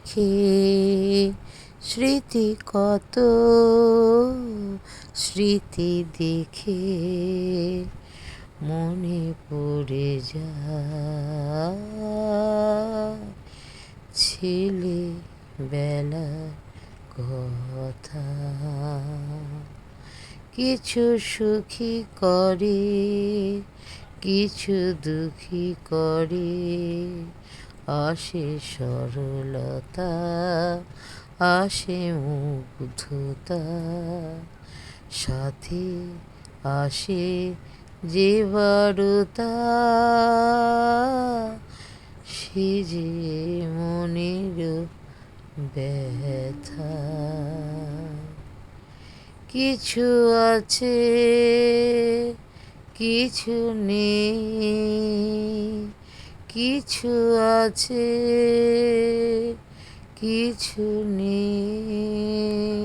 দেখে স্মৃতি কত স্মৃতি দেখে মনে পড়ে যায় ছেলে বেলার কথা। কিছু সুখী করে কিছু দুঃখী করে, আসে সরলতা আসে মুগ্ধতা, সাথে আসে যে বারতা, সে যে মনের ব্যথা। কিছু আছে কিছু নেই, কিছু আছে কিছু নেই।